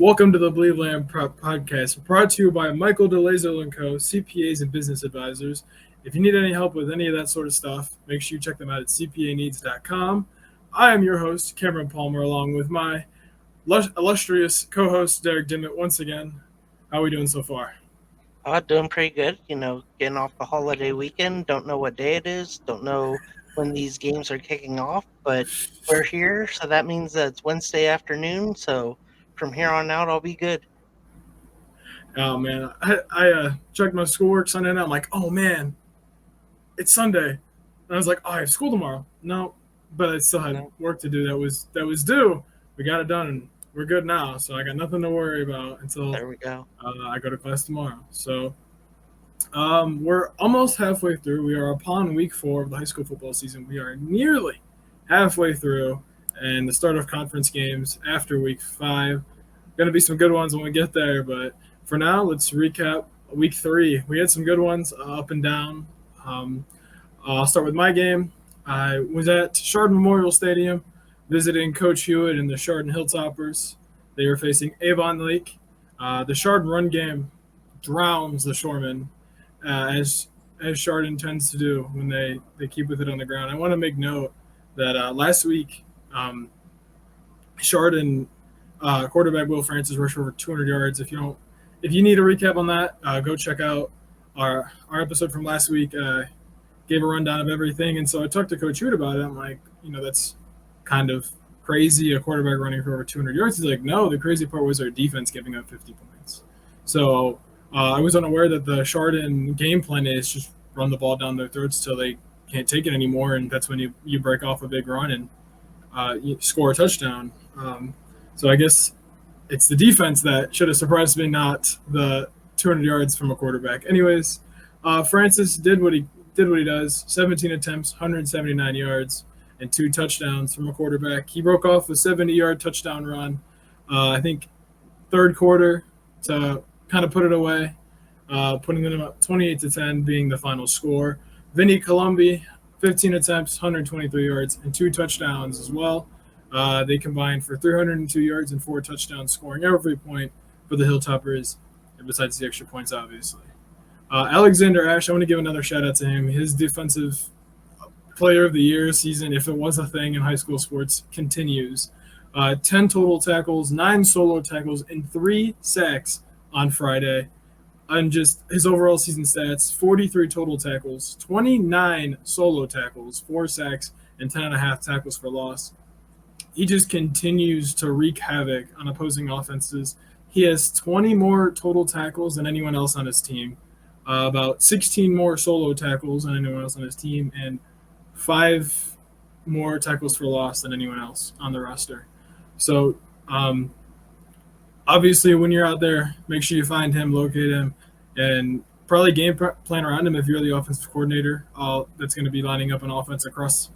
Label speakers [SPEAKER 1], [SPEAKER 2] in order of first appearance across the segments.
[SPEAKER 1] Welcome to the Believeland Prep Podcast, brought to you by Michael DeLazo & Co., CPAs and Business Advisors. If you need any help with any of that sort of stuff, make sure you check them out at cpaneeds.com. I am your host, Cameron Palmer, along with my illustrious co-host, Derek Dimmitt, once again. How are we doing so far?
[SPEAKER 2] Doing pretty good. Getting off the holiday weekend. Don't know what day it is. Don't know when these games are kicking off, but we're here, so that means that it's Wednesday afternoon. So from here on out, I'll be good.
[SPEAKER 1] Oh, man. I checked my schoolwork Sunday night. I'm like, oh, man, it's Sunday. And I was like, oh, I have school tomorrow. No, but I still had work to do that was due. We got it done, and we're good now. So I got nothing to worry about until
[SPEAKER 2] There we go.
[SPEAKER 1] I go to class tomorrow. So we're almost halfway through. We are upon week 4 of the high school football season. We are nearly halfway through, and the start of conference games after week 5. Going to be some good ones when we get there, but for now, let's recap week 3. We had some good ones up and down. I'll start with my game. I was at Chardon Memorial Stadium visiting Coach Hewitt and the Chardon Hilltoppers. They were facing Avon Lake. The Chardon run game drowns the Shoremen, as Chardon tends to do when they keep with it on the ground. I want to make note that last week, Chardon quarterback Will Francis rushed for over 200 yards. If you need a recap on that, go check out our episode from last week. Gave a rundown of everything, and so I talked to Coach Hewitt about it. I'm like, that's kind of crazy, a quarterback running for over 200 yards. He's like, no, the crazy part was our defense giving up 50 points. So I was unaware that the Chardon game plan is just run the ball down their throats till they can't take it anymore, and that's when you break off a big run and you score a touchdown. So I guess it's the defense that should have surprised me, not the 200 yards from a quarterback. Anyways, Francis did what he does, 17 attempts, 179 yards, and 2 touchdowns from a quarterback. He broke off a 70-yard touchdown run, I think third quarter, to kind of put it away, putting them up 28-10 being the final score. Vinny Colombi, 15 attempts, 123 yards, and 2 touchdowns as well. They combined for 302 yards and 4 touchdowns, scoring every point for the Hilltoppers, besides the extra points, obviously. Alexander Ash, I want to give another shout-out to him. His defensive player of the year season, if it was a thing in high school sports, continues. 10 total tackles, 9 solo tackles, and 3 sacks on Friday. And just his overall season stats, 43 total tackles, 29 solo tackles, 4 sacks, and 10.5 tackles for loss. He just continues to wreak havoc on opposing offenses. He has 20 more total tackles than anyone else on his team, about 16 more solo tackles than anyone else on his team, and 5 more tackles for loss than anyone else on the roster. So obviously when you're out there, make sure you find him, locate him, and probably game plan around him if you're the offensive coordinator. That's going to be lining up an offense across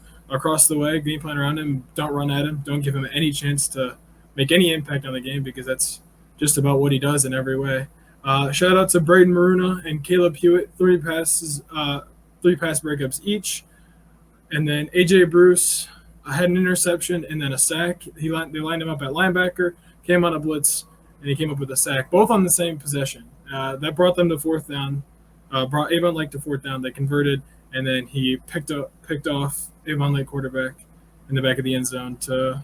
[SPEAKER 1] the way. Game plan around him. Don't run at him. Don't give him any chance to make any impact on the game, because that's just about what he does in every way. Shout out to Braden Maruna and Caleb Hewitt, 3 pass breakups each. And then AJ Bruce had an interception and then a sack. They lined him up at linebacker, came on a blitz, and he came up with a sack, both on the same possession. That brought them to 4th down, brought Avon Lake to 4th down. They converted, and then he picked off Avon Lake quarterback in the back of the end zone to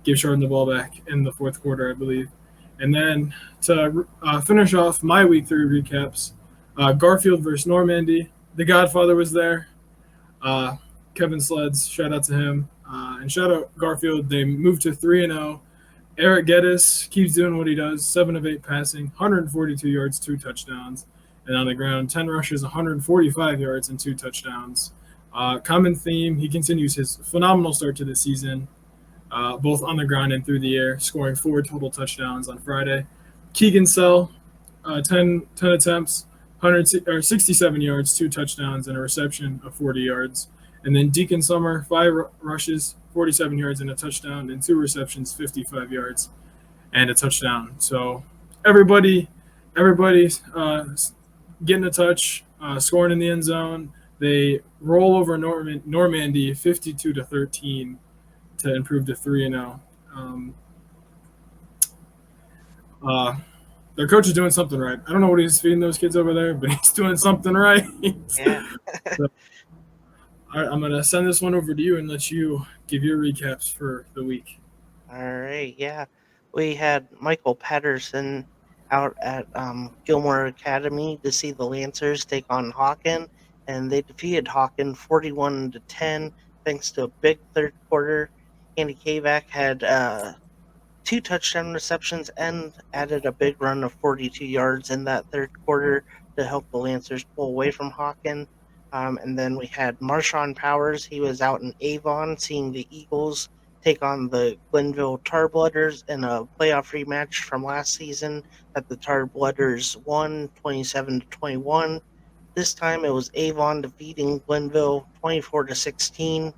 [SPEAKER 1] give Chardon the ball back in the 4th quarter, I believe. And then to finish off my week 3 recaps, Garfield versus Normandy. The Godfather was there. Kevin Sleds, shout out to him. And shout out Garfield. They moved to 3-0. Eric Geddes keeps doing what he does, 7 of 8 passing, 142 yards, 2 touchdowns. And on the ground, 10 rushes, 145 yards, and 2 touchdowns. Common theme, he continues his phenomenal start to the season, both on the ground and through the air, scoring 4 total touchdowns on Friday. Keegan Sell, 10 attempts, 67 yards, 2 touchdowns, and a reception of 40 yards. And then Deacon Summer, 5 rushes, 47 yards, and a touchdown, and 2 receptions, 55 yards, and a touchdown. So everybody's getting a touch, scoring in the end zone. They roll over Normandy 52-13 to improve to 3-0. Uh, their coach is doing something right. I don't know what he's feeding those kids over there, but he's doing something right.
[SPEAKER 2] Yeah.
[SPEAKER 1] So, all right, I'm going to send this one over to you and let you give your recaps for the week.
[SPEAKER 2] All right. Yeah. We had Michael Patterson out at Gilmore Academy to see the Lancers take on Hawken, and they defeated Hawken 41-10 thanks to a big third quarter. Andy Kavak had 2 touchdown receptions and added a big run of 42 yards in that third quarter to help the Lancers pull away from Hawken. And then we had Marshawn Powers. He was out in Avon seeing the Eagles take on the Glenville Tarblooders in a playoff rematch from last season that the Tarblooders won 27-21. This time it was Avon defeating Glenville 24-16.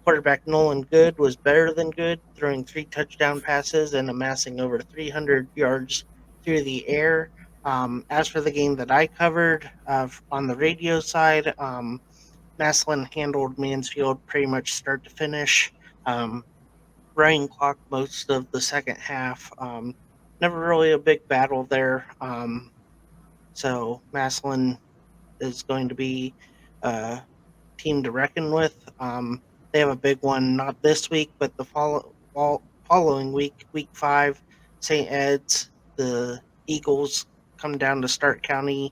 [SPEAKER 2] Quarterback Nolan Good was better than good, throwing 3 touchdown passes and amassing over 300 yards through the air. As for the game that I covered on the radio side, Massillon handled Mansfield pretty much start to finish. Running clock most of the second half. Never really a big battle there. So Massillon is going to be a team to reckon with. They have a big one, not this week, but the following week, week 5, St. Ed's. The Eagles come down to Stark County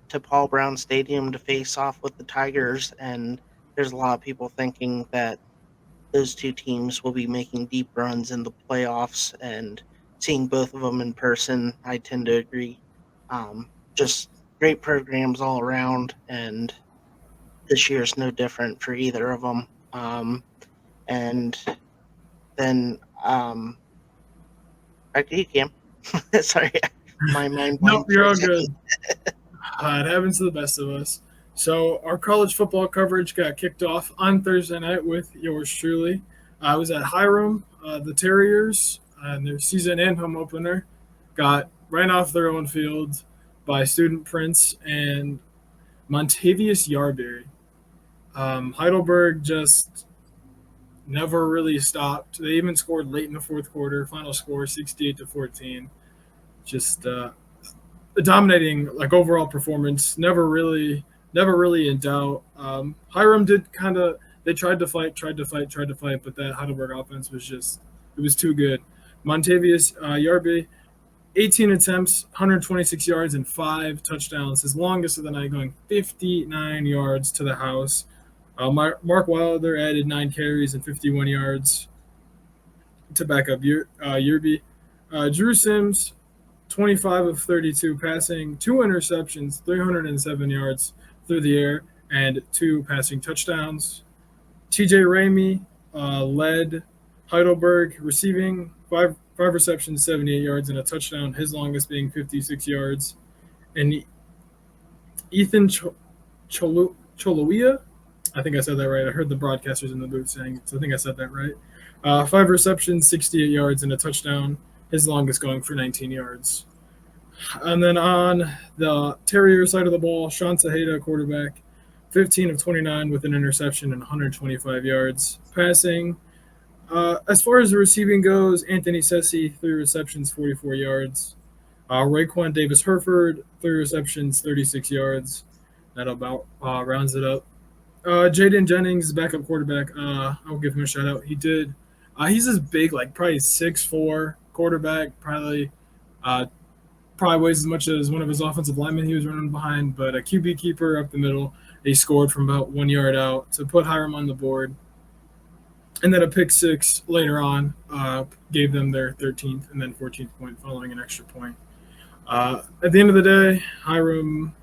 [SPEAKER 2] to Paul Brown Stadium to face off with the Tigers, and there's a lot of people thinking that those two teams will be making deep runs in the playoffs, and seeing both of them in person, I tend to agree. Just great programs all around, and this year is no different for either of them. And then back to you, Cam. Sorry, my mind
[SPEAKER 1] Nope,
[SPEAKER 2] blanked for
[SPEAKER 1] you're
[SPEAKER 2] a
[SPEAKER 1] all
[SPEAKER 2] second.
[SPEAKER 1] good. It happens to the best of us. So our college football coverage got kicked off on Thursday night with yours truly. I was at Hiram. The Terriers and their season and home opener got ran off their own field by Student Prince and Montavious Yarberry. Heidelberg just never really stopped. They even scored late in the fourth quarter. Final score 68-14. Just a dominating like overall performance. Never really in doubt. Hiram did kind of they tried to fight, but that Heidelberg offense was just it was too good. Montavious Yarby, 18 attempts, 126 yards, and 5 touchdowns. His longest of the night, going 59 yards to the house. Mark Wilder added 9 carries and 51 yards to back up Yerby. Drew Sims, 25 of 32 passing, 2 interceptions, 307 yards through the air, and 2 passing touchdowns. TJ Ramey led Heidelberg receiving five receptions, 78 yards, and a touchdown, his longest being 56 yards. And Ethan Choloia, I think I said that right. I heard the broadcasters in the booth saying it, so I think I said that right. 5 receptions, 68 yards, and a touchdown, his longest going for 19 yards. And then on the Terrier side of the ball, Sean Saheda, quarterback, 15 of 29 with an interception and 125 yards passing. As far as the receiving goes, Anthony Sessi, 3 receptions, 44 yards. Raekwon Davis Herford, 3 receptions, 36 yards. That about rounds it up. Jaden Jennings, backup quarterback. I'll give him a shout out. He did. He's this big, like probably 6'4" quarterback. Probably weighs as much as one of his offensive linemen he was running behind. But a QB keeper up the middle. He scored from about 1 yard out to put Hiram on the board. And then a pick six later on gave them their 13th and then 14th point following an extra point. At the end of the day, Hiram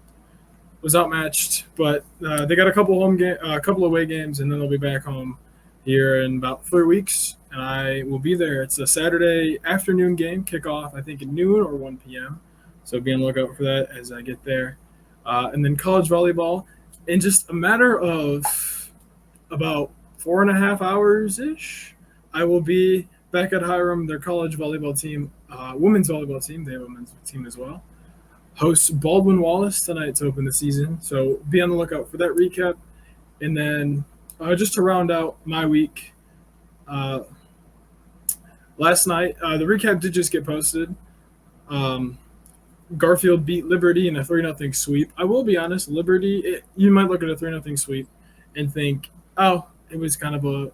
[SPEAKER 1] was outmatched, but they got a couple away games, and then they'll be back home here in about 3 weeks, and I will be there. It's a Saturday afternoon game, kickoff, I think at noon or 1 p.m., so be on the lookout for that as I get there. And then college volleyball, in just a matter of about 4.5 hours-ish, I will be back at Hiram, their college volleyball team, women's volleyball team. They have a men's team as well. Hosts Baldwin Wallace tonight to open the season. So be on the lookout for that recap. And then just to round out my week, last night, the recap did just get posted. Um, Garfield beat Liberty in a 3-0 sweep. I will be honest, Liberty, you might look at a 3-0 sweep and think, oh, it was kind of a,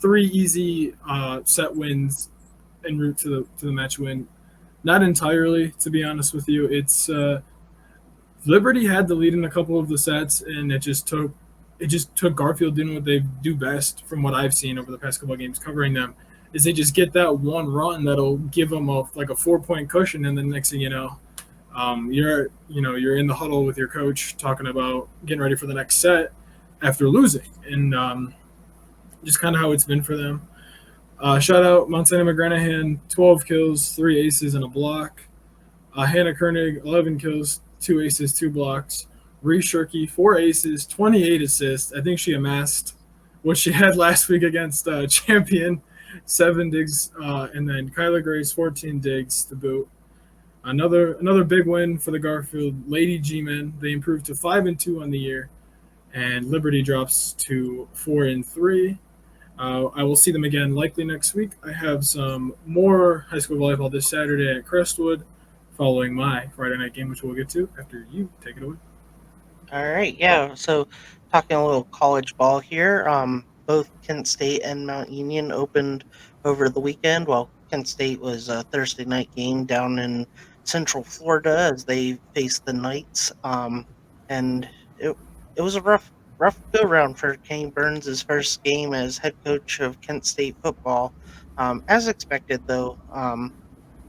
[SPEAKER 1] three easy set wins en route to the match win. Not entirely, to be honest with you. It's Liberty had the lead in a couple of the sets, and it just took Garfield doing what they do best, from what I've seen over the past couple of games covering them, is they just get that one run that'll give them a 4 point cushion, and then next thing you know, you're in the huddle with your coach talking about getting ready for the next set after losing, and just kind of how it's been for them. Shout out Mount Sinai McGranahan, 12 kills, 3 aces, and a block. Hannah Koenig, 11 kills, 2 aces, 2 blocks. Ree Shirky, 4 aces, 28 assists. I think she amassed what she had last week against Champion, 7 digs, and then Kyla Grace, 14 digs to boot. Another big win for the Garfield Lady G-men. They improved to 5-2 on the year, and Liberty drops to 4-3. I will see them again likely next week. I have some more high school volleyball this Saturday at Crestwood, following my Friday night game, which we'll get to after you take it away.
[SPEAKER 2] All right, yeah. So talking a little college ball here. Both Kent State and Mount Union opened over the weekend. Well, Kent State was a Thursday night game down in Central Florida as they faced the Knights. And it was a rough go round for Kenny Burns' first game as head coach of Kent State football. As expected, though.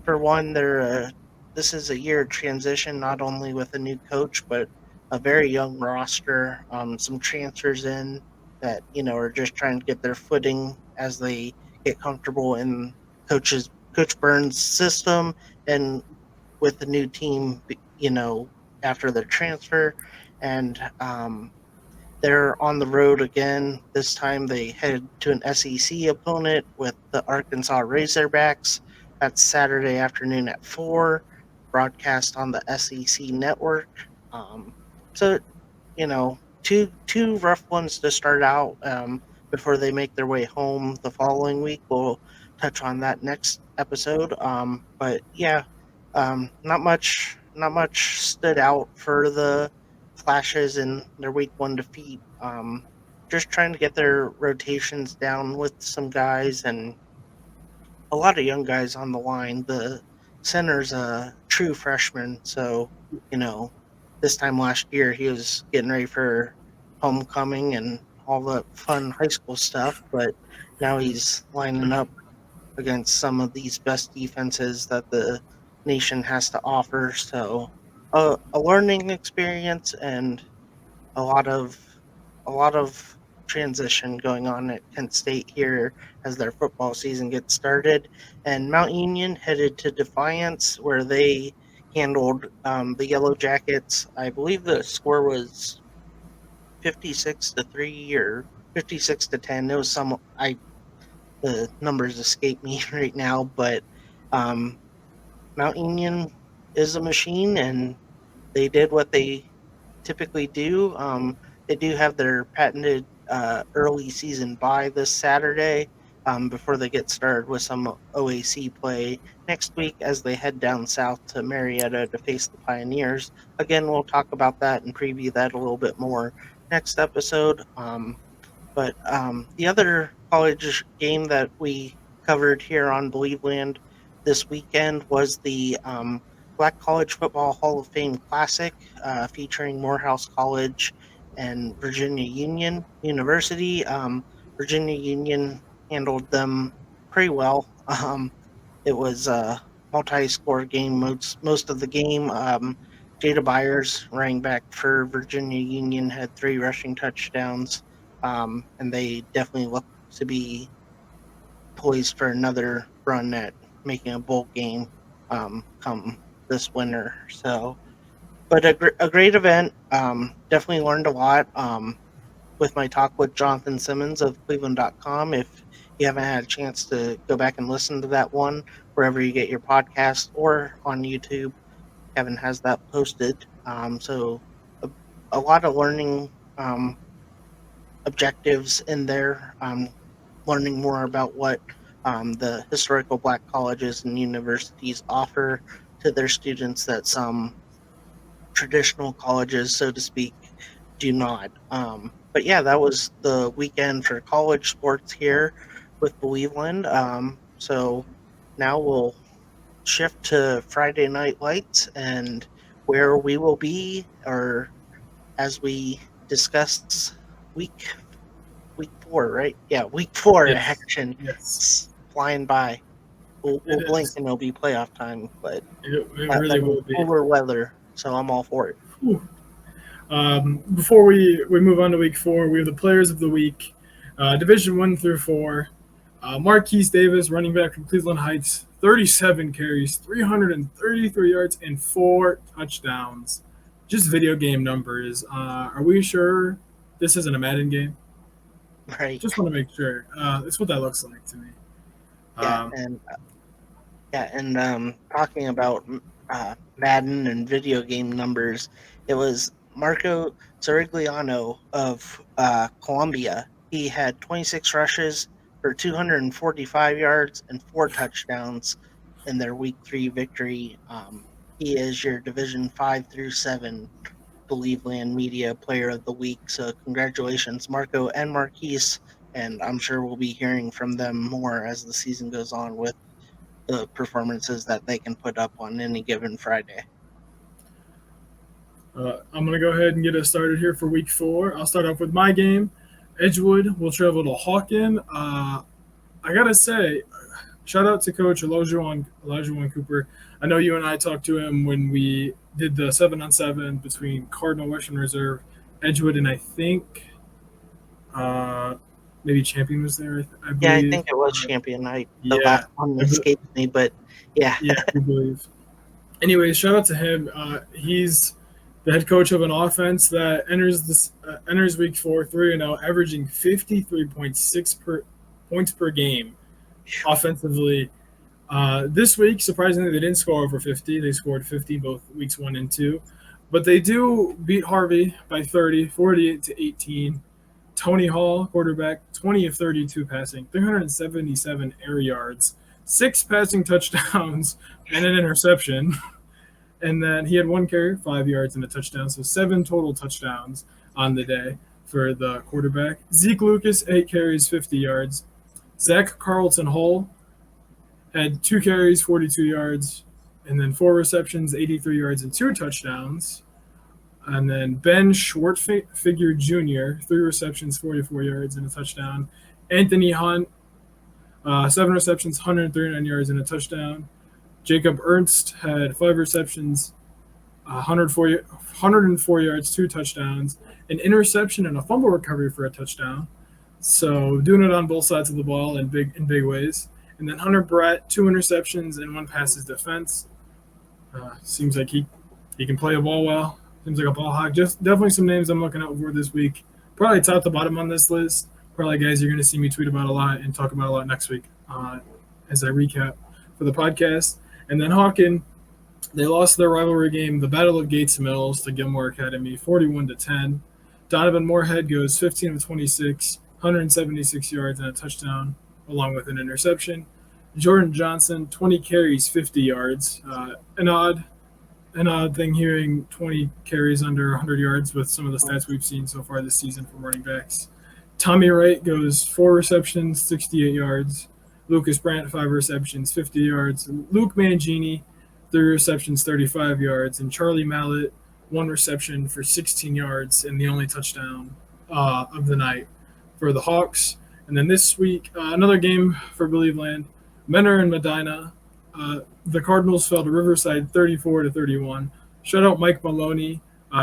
[SPEAKER 2] For one, this is a year of transition, not only with a new coach, but a very young roster. Some transfers in that are just trying to get their footing as they get comfortable in Coach Burns' system and with the new team. After their transfer, and they're on the road again. This time they head to an SEC opponent with the Arkansas Razorbacks. That's Saturday afternoon at 4, broadcast on the SEC network. So, two rough ones to start out before they make their way home the following week. We'll touch on that next episode. But yeah, not much stood out for the Flashes in their week 1 defeat. Just trying to get their rotations down with some guys and a lot of young guys on the line. The center's a true freshman, so you know this time last year he was getting ready for homecoming and all the fun high school stuff, but now he's lining up against some of these best defenses that the nation has to offer. So a learning experience and a lot of a lot of transition going on at Kent State here as their football season gets started. And Mount Union headed to Defiance, where they handled the Yellow Jackets. I believe the score was 56-3 or 56-10. It was the numbers escape me right now, but um, Mount Union is a machine, and they did what they typically do. They do have their patented early season bye this Saturday before they get started with some OAC play next week as they head down south to Marietta to face the Pioneers. Again, we'll talk about that and preview that a little bit more next episode. But the other college game that we covered here on Believeland this weekend was the Black College Football Hall of Fame Classic featuring Morehouse College and Virginia Union University. Virginia Union handled them pretty well. It was a multi-score game most of the game. Jada Byers, running back for Virginia Union, had 3 rushing touchdowns, and they definitely look to be poised for another run at making a bowl game come this winter. So, but a great event. Definitely learned a lot with my talk with Jonathan Simmons of Cleveland.com. If you haven't had a chance to go back and listen to that one, wherever you get your podcast or on YouTube, Kevin has that posted. So a lot of learning objectives in there. Learning more about what the historical Black colleges and universities offer to their students that some traditional colleges, so to speak, do not. But yeah, that was the weekend for college sports here with Believeland. So now we'll shift to Friday Night Lights and where we will be, or as we discuss week week 4, right? Yeah, week 4
[SPEAKER 1] Yes.
[SPEAKER 2] action.
[SPEAKER 1] Yes.
[SPEAKER 2] It's flying by. We'll
[SPEAKER 1] It
[SPEAKER 2] blink
[SPEAKER 1] is.
[SPEAKER 2] and it'll be playoff time, but
[SPEAKER 1] It
[SPEAKER 2] that
[SPEAKER 1] really will
[SPEAKER 2] means
[SPEAKER 1] be.
[SPEAKER 2] cooler weather, so I'm all for it.
[SPEAKER 1] Whew. Before we move on to week 4, we have the players of the week, Division 1 through 4. Marquise Davis, running back from Cleveland Heights, 37 carries, 333 yards, and 4 touchdowns. Just video game numbers. Are we sure this isn't a Madden game?
[SPEAKER 2] Right.
[SPEAKER 1] Just want to make sure. That's what that looks like to me.
[SPEAKER 2] Yeah, and talking about Madden and video game numbers, it was Marco Sorigliano of Colombia. He had 26 rushes for 245 yards and 4 touchdowns in their Week 3 victory. He is your Division 5 through 7 Believeland Media Player of the Week. So congratulations, Marco and Marquise. And I'm sure we'll be hearing from them more as the season goes on with the performances that they can put up on any given Friday.
[SPEAKER 1] I'm going to go ahead and get us started here for week 4. I'll start off with my game. Edgewood will travel to Hawken. I got to say, shout out to Coach Elijah Cooper. I know you and I talked to him when we did the 7-on-7 between Cardinal Western Reserve, Edgewood, and I think maybe Champion was there, I believe.
[SPEAKER 2] Yeah, I think it was Champion. The last one escaped me, but yeah.
[SPEAKER 1] Yeah, I believe. Anyways, shout out to him. He's the head coach of an offense that enters week 4 3-0, averaging 53.6 points per game offensively. This week, surprisingly, they didn't score over 50. They scored 50 both weeks 1 and 2. But they do beat Harvey by 30, 48-18. Tony Hall, quarterback, 20 of 32 passing, 377 air yards, 6 passing touchdowns, and an interception. And then he had 1 carry, 5 yards, and a touchdown. So 7 total touchdowns on the day for the quarterback. Zeke Lucas, 8 carries, 50 yards. Zach Carlton Hull had 2 carries, 42 yards, and then 4 receptions, 83 yards, and 2 touchdowns. And then Ben Schwartfigure Jr., 3 receptions, 44 yards, and a touchdown. Anthony Hunt, 7 receptions, 139 yards, and a touchdown. Jacob Ernst had 5 receptions, 104 yards, 2 touchdowns, an interception, and a fumble recovery for a touchdown. So doing it on both sides of the ball in big ways. And then Hunter Brett, 2 interceptions and 1 passes defense. Seems like he can play a ball well. Seems like a ball hawk. Just definitely some names I'm looking out for this week. Probably top to bottom on this list. Probably guys you're going to see me tweet about a lot and talk about a lot next week as I recap for the podcast. And then Hawken, they lost their rivalry game, the Battle of Gates Mills, to Gilmore Academy, 41-10. Donovan Moorhead goes 15 of 26, 176 yards and a touchdown, along with an interception. Jordan Johnson, 20 carries, 50 yards. An odd thing hearing 20 carries under 100 yards with some of the stats we've seen so far this season from running backs. Tommy Wright goes 4 receptions, 68 yards. Lucas Brandt, 5 receptions, 50 yards. Luke Mangini, 3 receptions, 35 yards. And Charlie Mallett, 1 reception for 16 yards and the only touchdown of the night for the Hawks. And then this week, another game for Believeland, Menor and Medina. The Cardinals fell to Riverside 34-31. Shut out Mike Maloney,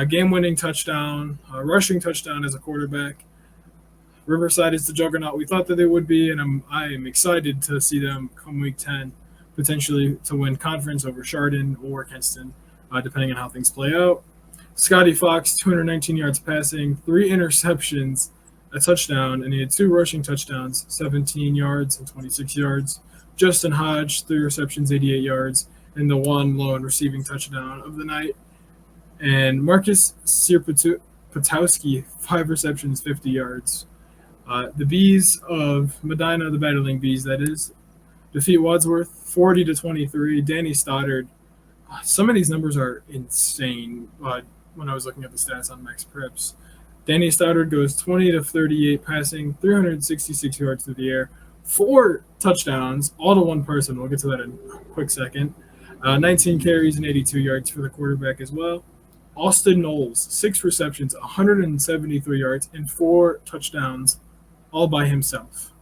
[SPEAKER 1] game-winning touchdown, rushing touchdown as a quarterback. Riverside is the juggernaut we thought that they would be, and I am excited to see them come week 10, potentially to win conference over Chardon or Kenston, depending on how things play out. Scotty Fox, 219 yards passing, 3 interceptions, a touchdown, and he had 2 rushing touchdowns, 17 yards and 26 yards. Justin Hodge, 3 receptions, 88 yards, and the 1 lone receiving touchdown of the night. And Marcus Sierpatowski, 5 receptions, 50 yards. The Bees of Medina, the Battling Bees, that is, defeat Wadsworth 40-23. Danny Stoddard. Some of these numbers are insane. When I was looking at the stats on Max Preps, Danny Stoddard goes 20-38 passing, 366 yards through the air, 4 touchdowns, all to one person. We'll get to that in a quick second. 19 carries and 82 yards for the quarterback as well. Austin Knowles, 6 receptions, 173 yards, and 4 touchdowns, all by himself.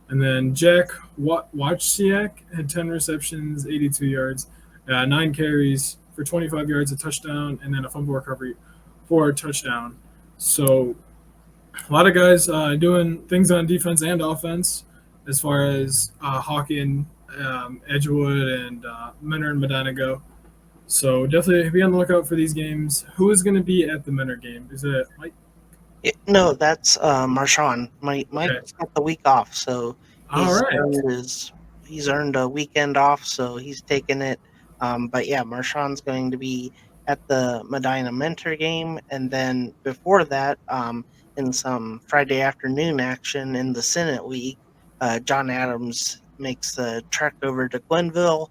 [SPEAKER 1] And then Jack Wachsiak had 10 receptions, 82 yards, 9 carries for 25 yards, a touchdown, and then a fumble recovery for a touchdown. So a lot of guys doing things on defense and offense as far as Hawken, Edgewood, and Menor and Medina go. So definitely be on the lookout for these games. Who is going to be at the Menor game? Is it Mike?
[SPEAKER 2] No, that's Marshawn. Mike's got the week off, so he's earned a weekend off, so he's taking it. But yeah, Marshawn's going to be at the Medina Mentor game, and then before that, in some Friday afternoon action in the Senate League, John Adams makes the trek over to Glenville.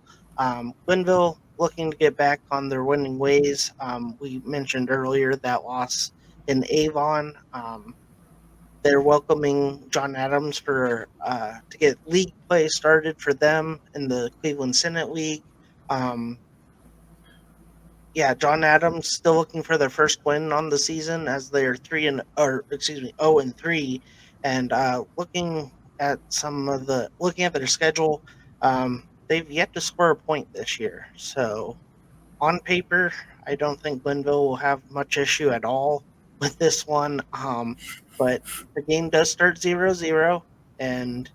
[SPEAKER 2] Glenville looking to get back on their winning ways. We mentioned earlier that loss in Avon. They're welcoming John Adams for to get league play started for them in the Cleveland Senate League. John Adams still looking for their first win on the season as they're 0-3, and looking at their schedule, they've yet to score a point this year. So on paper, I don't think Glenville will have much issue at all with this one. But the game does start 0-0, and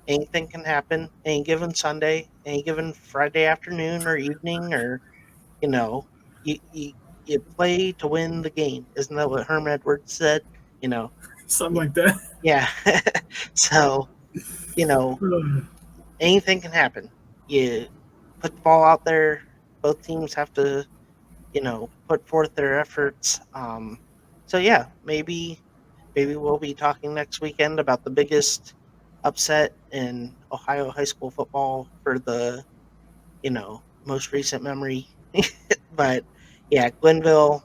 [SPEAKER 2] anything can happen any given Sunday, any given Friday afternoon or evening, or you play to win the game. Isn't that what Herm Edwards said?
[SPEAKER 1] Something like that.
[SPEAKER 2] Yeah. So, anything can happen. You put the ball out there. Both teams have to, put forth their efforts. So yeah, maybe we'll be talking next weekend about the biggest upset in Ohio high school football for the, most recent memory. But yeah, Glenville,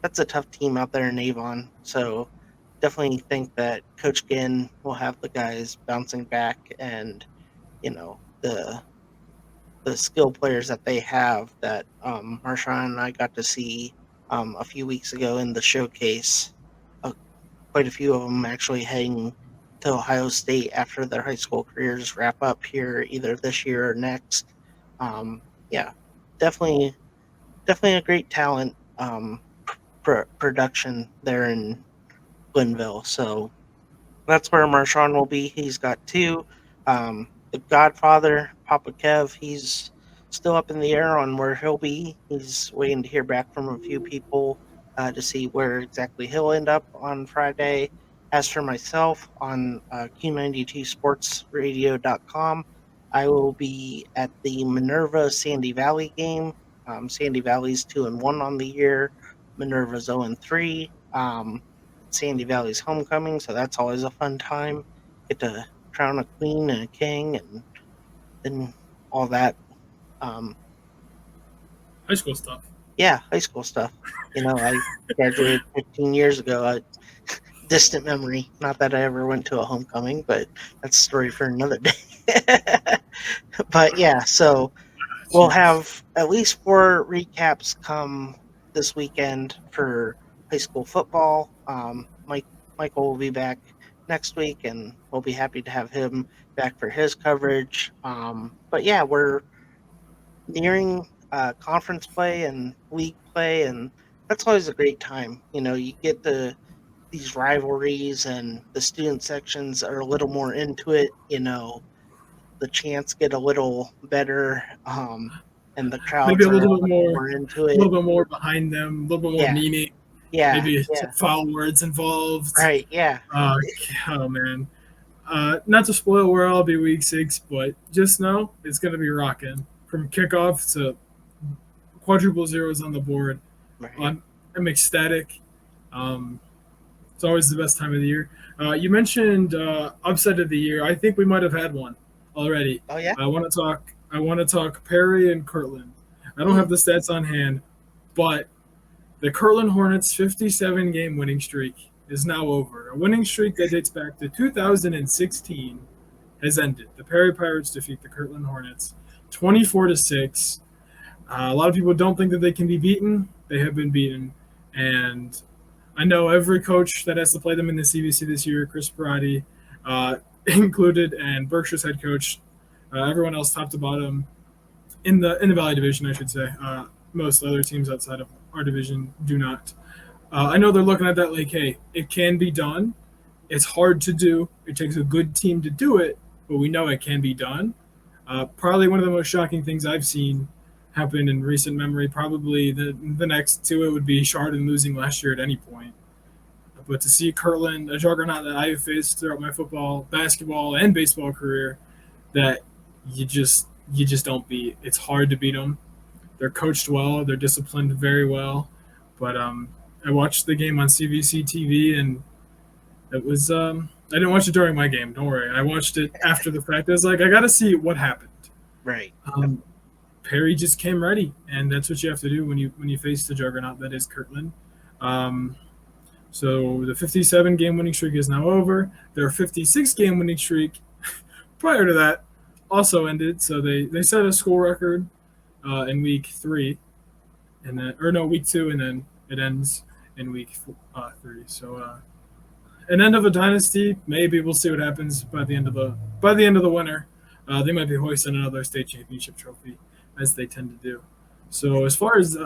[SPEAKER 2] that's a tough team out there in Avon. So definitely think that Coach Ginn will have the guys bouncing back, and the skill players that they have that Marshawn and I got to see a few weeks ago in the showcase. Quite a few of them actually heading to Ohio State after their high school careers wrap up here either this year or next. Yeah, definitely a great talent production there in Glenville. So that's where Marshawn will be. He's got 2. The Godfather, Papa Kev, he's still up in the air on where he'll be. He's waiting to hear back from a few people to see where exactly he'll end up on Friday. As for myself, on Q92sportsradio.com, I will be at the Minerva Sandy Valley game. Sandy Valley's 2-1 on the year. Minerva's 0-3. Sandy Valley's homecoming, so that's always a fun time. Get to crown a queen and a king, and then all that.
[SPEAKER 1] High school stuff.
[SPEAKER 2] Yeah, high school stuff. I graduated 15 years ago. Distant memory. Not that I ever went to a homecoming, but that's a story for another day. But yeah, so we'll have at least 4 recaps come this weekend for high school football. Michael will be back next week, and we'll be happy to have him back for his coverage. But yeah, we're nearing conference play and league play, and that's always a great time. You get these rivalries, and the student sections are a little more into it. The chants get a little better, and the crowds
[SPEAKER 1] maybe a
[SPEAKER 2] are
[SPEAKER 1] little bit more
[SPEAKER 2] into it.
[SPEAKER 1] A little bit more behind them, a little bit more meaning.
[SPEAKER 2] Yeah.
[SPEAKER 1] Maybe some foul words involved.
[SPEAKER 2] Right, yeah.
[SPEAKER 1] Oh, man. Not to spoil where I'll be week 6, but just know it's going to be rocking. From kickoff to quadruple zeros on the board.
[SPEAKER 2] Right.
[SPEAKER 1] I'm ecstatic. It's always the best time of the year. You mentioned upset of the year. I think we might have had one. already.
[SPEAKER 2] Oh yeah.
[SPEAKER 1] I want to talk Perry and Kirtland. I don't have the stats on hand, but the Kirtland Hornets' 57-game winning streak is now over. A winning streak that dates back to 2016 has ended. The Perry Pirates defeat the Kirtland Hornets 24-6. A lot of people don't think that they can be beaten. They have been beaten, and I know every coach that has to play them in the CVC this year, Chris Perotti included, and Berkshire's head coach, everyone else top to bottom in the Valley Division, I should say. Most other teams outside of our division do not. I know they're looking at that like, hey, it can be done. It's hard to do. It takes a good team to do it, but we know it can be done. Probably one of the most shocking things I've seen happen in recent memory. Probably the next to it would be Chardon losing last year at any point. But to see Kirtland, a juggernaut that I've faced throughout my football, basketball, and baseball career, that you just don't beat. It's hard to beat them. They're coached well. They're disciplined very well. But I watched the game on CVC TV, and it was I didn't watch it during my game. Don't worry. I watched it after the fact. I was like, I got to see what happened.
[SPEAKER 2] Right.
[SPEAKER 1] Perry just came ready, and that's what you have to do when you face the juggernaut that is Kirtland. So the 57-game winning streak is now over. Their 56-game winning streak prior to that also ended. So they set a school record in week 3, and then week 2, and then it ends in week 3. So an end of a dynasty. Maybe we'll see what happens by the end of the winter. They might be hoisting another state championship trophy, as they tend to do. So as far as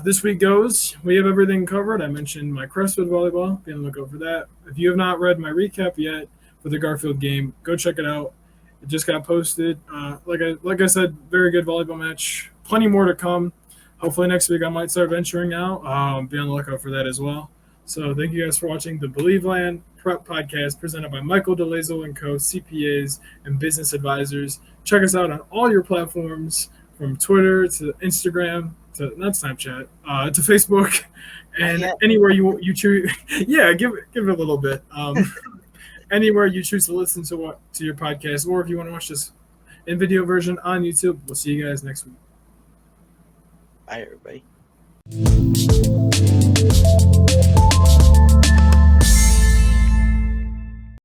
[SPEAKER 1] this week goes, we have everything covered. I mentioned my Crestwood volleyball. Be on the lookout for that. If you have not read my recap yet for the Garfield game, go check it out. It just got posted. Like I said, very good volleyball match. Plenty more to come. Hopefully next week I might start venturing out. Be on the lookout for that as well. So thank you guys for watching the Believeland Prep Podcast presented by Michael DeLazo & Co., CPAs and business advisors. Check us out on all your platforms, from Twitter to Instagram to not Snapchat, to Facebook, and anywhere you choose. Yeah, give it a little bit. Anywhere you choose to listen to your podcast, or if you want to watch this in video version on YouTube. We'll see you guys next week.
[SPEAKER 2] Bye, everybody.